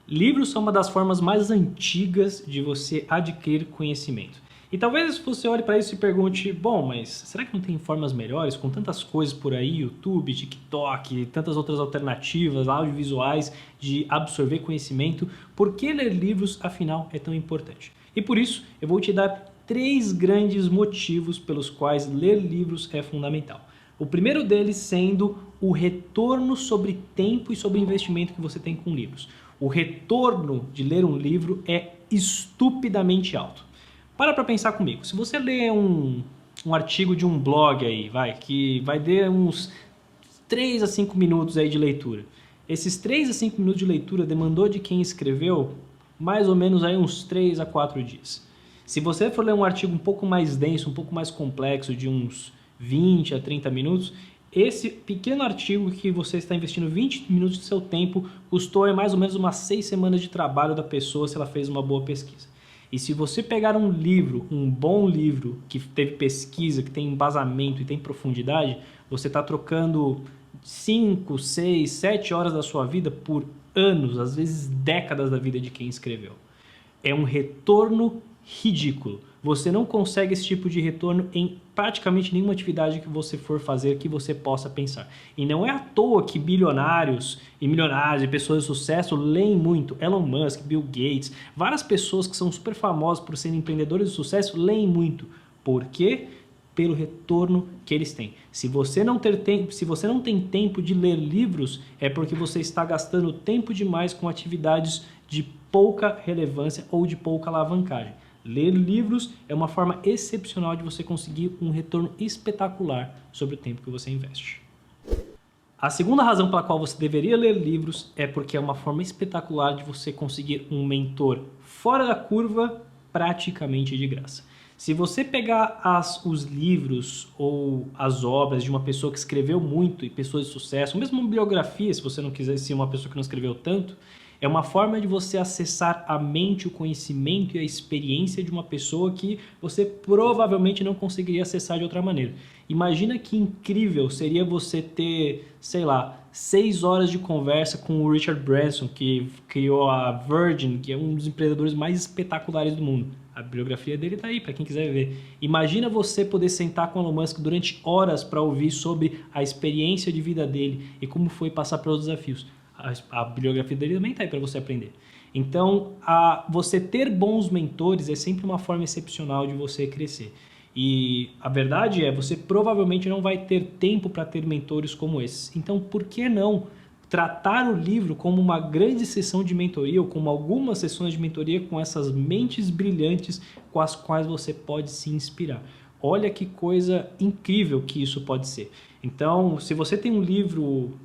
Livros são uma das formas mais antigas de você adquirir conhecimento. E talvez você olhe para isso e pergunte, bom, mas será que não tem formas melhores com tantas coisas por aí, YouTube, TikTok, tantas outras alternativas audiovisuais de absorver conhecimento? Por que ler livros, afinal, é tão importante? E por isso, eu vou te dar 3 grandes motivos pelos quais ler livros é fundamental. O primeiro deles sendo o retorno sobre tempo e sobre investimento que você tem com livros. O retorno de ler um livro é estupidamente alto. Para pensar comigo. Se você lê um artigo de um blog aí, que vai ter uns 3 a 5 minutos aí de leitura. Esses 3 a 5 minutos de leitura demandou de quem escreveu mais ou menos aí uns 3 a 4 dias. Se você for ler um artigo um pouco mais denso, um pouco mais complexo, de uns 20 a 30 minutos, esse pequeno artigo que você está investindo 20 minutos do seu tempo custou mais ou menos umas 6 semanas de trabalho da pessoa se ela fez uma boa pesquisa. E se você pegar um livro, um bom livro, que teve pesquisa, que tem embasamento e tem profundidade, você está trocando 5, 6, 7 horas da sua vida por anos, às vezes décadas da vida de quem escreveu. É um retorno ridículo. Você não consegue esse tipo de retorno em praticamente nenhuma atividade que você for fazer que você possa pensar. E não é à toa que bilionários e milionários e pessoas de sucesso leem muito. Elon Musk, Bill Gates, várias pessoas que são super famosas por serem empreendedores de sucesso leem muito. Por quê? Pelo retorno que eles têm. Se você não tem tempo de ler livros, é porque você está gastando tempo demais com atividades de pouca relevância ou de pouca alavancagem. Ler livros é uma forma excepcional de você conseguir um retorno espetacular sobre o tempo que você investe. A segunda razão pela qual você deveria ler livros é porque é uma forma espetacular de você conseguir um mentor fora da curva praticamente de graça. Se você pegar os livros ou as obras de uma pessoa que escreveu muito e pessoas de sucesso, mesmo uma biografia, se você não quiser ser uma pessoa que não escreveu tanto, é uma forma de você acessar a mente, o conhecimento e a experiência de uma pessoa que você provavelmente não conseguiria acessar de outra maneira. Imagina que incrível seria você ter, sei lá, 6 horas de conversa com o Richard Branson, que criou a Virgin, que é um dos empreendedores mais espetaculares do mundo. A biografia dele está aí, para quem quiser ver. Imagina você poder sentar com o Elon Musk durante horas para ouvir sobre a experiência de vida dele e como foi passar pelos desafios. A bibliografia dele também está aí para você aprender. Então, você ter bons mentores é sempre uma forma excepcional de você crescer. E a verdade é, você provavelmente não vai ter tempo para ter mentores como esses. Então, por que não tratar o livro como uma grande sessão de mentoria ou como algumas sessões de mentoria com essas mentes brilhantes com as quais você pode se inspirar? Olha que coisa incrível que isso pode ser. Então, se você tem um livro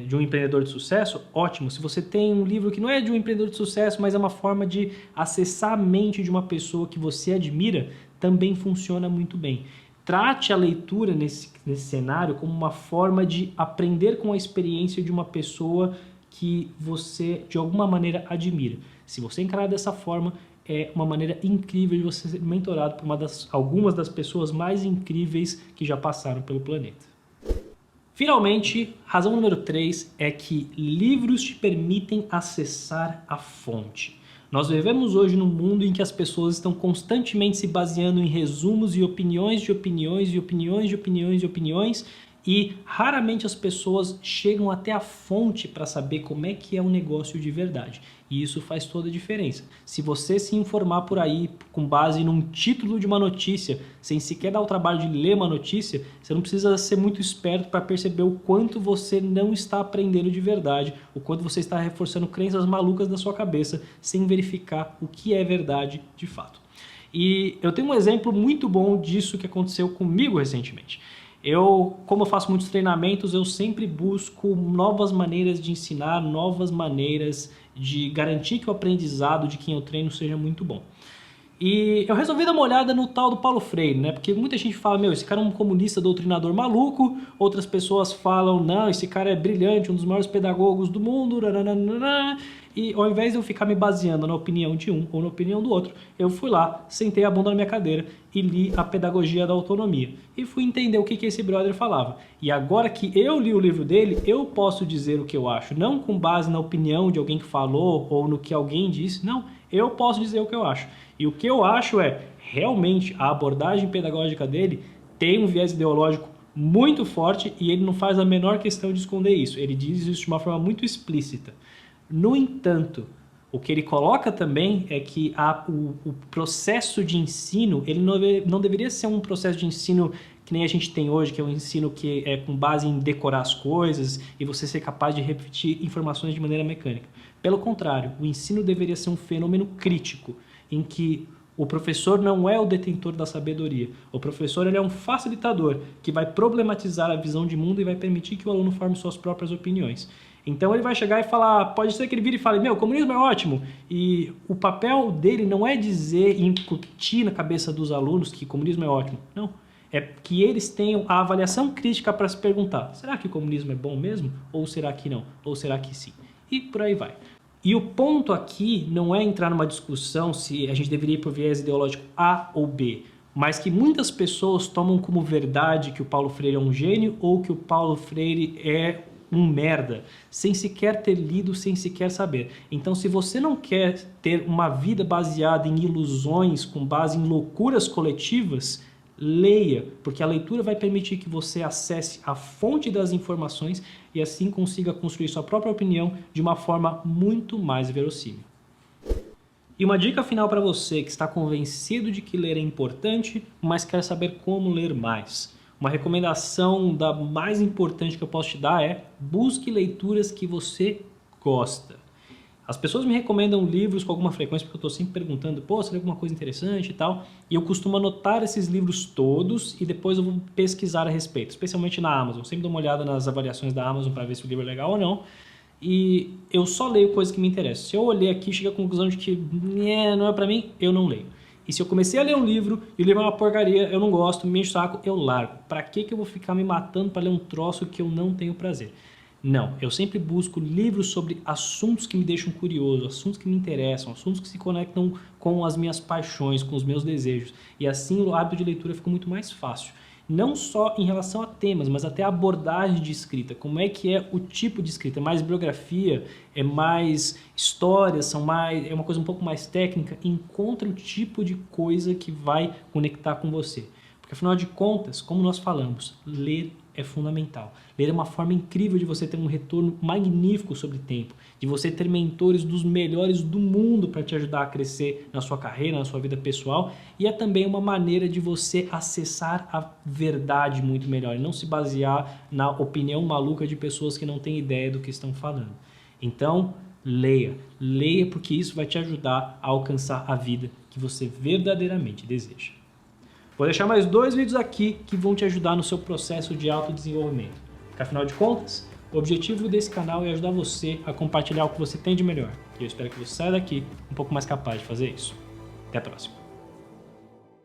de um empreendedor de sucesso, ótimo. Se você tem um livro que não é de um empreendedor de sucesso, mas é uma forma de acessar a mente de uma pessoa que você admira, também funciona muito bem. Trate a leitura nesse cenário como uma forma de aprender com a experiência de uma pessoa que você, de alguma maneira, admira. Se você encarar dessa forma, é uma maneira incrível de você ser mentorado por algumas das pessoas mais incríveis que já passaram pelo planeta. Finalmente, razão número 3 é que livros te permitem acessar a fonte. Nós vivemos hoje num mundo em que as pessoas estão constantemente se baseando em resumos e opiniões de opiniões e opiniões de opiniões de opiniões e raramente as pessoas chegam até a fonte para saber como é que é um negócio de verdade. E isso faz toda a diferença. Se você se informar por aí com base num título de uma notícia, sem sequer dar o trabalho de ler uma notícia, você não precisa ser muito esperto para perceber o quanto você não está aprendendo de verdade, o quanto você está reforçando crenças malucas da sua cabeça sem verificar o que é verdade de fato. E eu tenho um exemplo muito bom disso que aconteceu comigo recentemente. Como eu faço muitos treinamentos, eu sempre busco novas maneiras de ensinar, novas maneiras de garantir que o aprendizado de quem eu treino seja muito bom. E eu resolvi dar uma olhada no tal do Paulo Freire, né? Porque muita gente fala, meu, esse cara é um comunista doutrinador maluco, outras pessoas falam, não, esse cara é brilhante, um dos maiores pedagogos do mundo, nananana. E ao invés de eu ficar me baseando na opinião de um ou na opinião do outro, eu fui lá, sentei a bunda na minha cadeira e li A Pedagogia da Autonomia. E fui entender o que esse brother falava. E agora que eu li o livro dele, eu posso dizer o que eu acho. Não com base na opinião de alguém que falou ou no que alguém disse. Não, eu posso dizer o que eu acho. E o que eu acho é, realmente, a abordagem pedagógica dele tem um viés ideológico muito forte e ele não faz a menor questão de esconder isso. Ele diz isso de uma forma muito explícita. No entanto, o que ele coloca também é que o processo de ensino, ele não deveria ser um processo de ensino que nem a gente tem hoje, que é um ensino que é com base em decorar as coisas e você ser capaz de repetir informações de maneira mecânica. Pelo contrário, o ensino deveria ser um fenômeno crítico, em que o professor não é o detentor da sabedoria. O professor ele é um facilitador que vai problematizar a visão de mundo e vai permitir que o aluno forme suas próprias opiniões. Então ele vai chegar e falar, pode ser que ele vire e fale, meu, o comunismo é ótimo. E o papel dele não é dizer e incutir na cabeça dos alunos que o comunismo é ótimo. Não. É que eles tenham a avaliação crítica para se perguntar, será que o comunismo é bom mesmo? Ou será que não? Ou será que sim? E por aí vai. E o ponto aqui não é entrar numa discussão se a gente deveria ir por viés ideológico A ou B, mas que muitas pessoas tomam como verdade que o Paulo Freire é um gênio ou que o Paulo Freire é um merda, sem sequer ter lido, sem sequer saber. Então, se você não quer ter uma vida baseada em ilusões, com base em loucuras coletivas, leia, porque a leitura vai permitir que você acesse a fonte das informações e assim consiga construir sua própria opinião de uma forma muito mais verossímil. E uma dica final para você que está convencido de que ler é importante, mas quer saber como ler mais. Uma recomendação da mais importante que eu posso te dar é busque leituras que você gosta. As pessoas me recomendam livros com alguma frequência porque eu estou sempre perguntando, pô, você lê alguma coisa interessante e tal? E eu costumo anotar esses livros todos e depois eu vou pesquisar a respeito, especialmente na Amazon. Sempre dou uma olhada nas avaliações da Amazon para ver se o livro é legal ou não. E eu só leio coisas que me interessam. Se eu olhei aqui e cheguei à conclusão de que não é para mim, eu não leio. E se eu comecei a ler um livro e o livro é uma porcaria, eu não gosto, me enche o saco, eu largo. Para que eu vou ficar me matando para ler um troço que eu não tenho prazer? Não, eu sempre busco livros sobre assuntos que me deixam curioso, assuntos que me interessam, assuntos que se conectam com as minhas paixões, com os meus desejos. E assim o hábito de leitura fica muito mais fácil. Não só em relação a temas, mas até a abordagem de escrita. Como é que é o tipo de escrita? É mais biografia? É mais histórias? É uma coisa um pouco mais técnica? Encontre o tipo de coisa que vai conectar com você. Porque afinal de contas, como nós falamos, ler é fundamental. Ler é uma forma incrível de você ter um retorno magnífico sobre tempo, de você ter mentores dos melhores do mundo para te ajudar a crescer na sua carreira, na sua vida pessoal, e é também uma maneira de você acessar a verdade muito melhor e não se basear na opinião maluca de pessoas que não têm ideia do que estão falando. Então, leia. Leia porque isso vai te ajudar a alcançar a vida que você verdadeiramente deseja. Vou deixar mais 2 vídeos aqui que vão te ajudar no seu processo de autodesenvolvimento. Porque afinal de contas, o objetivo desse canal é ajudar você a compartilhar o que você tem de melhor. E eu espero que você saia daqui um pouco mais capaz de fazer isso. Até a próxima.